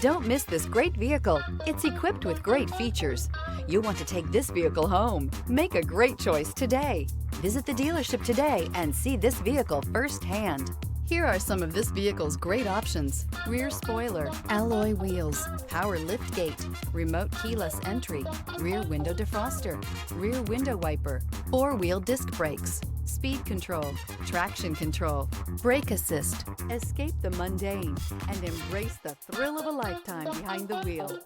Don't miss this great vehicle. It's equipped with great features. You'll want to take this vehicle home. Make a great choice today. Visit the dealership today and see this vehicle firsthand. Here are some of this vehicle's great options: rear spoiler, alloy wheels, power liftgate, remote keyless entry, rear window defroster, rear window wiper, four-wheel disc brakes, speed control, traction control, brake assist. Escape the mundane and embrace the thrill of a lifetime behind the wheel.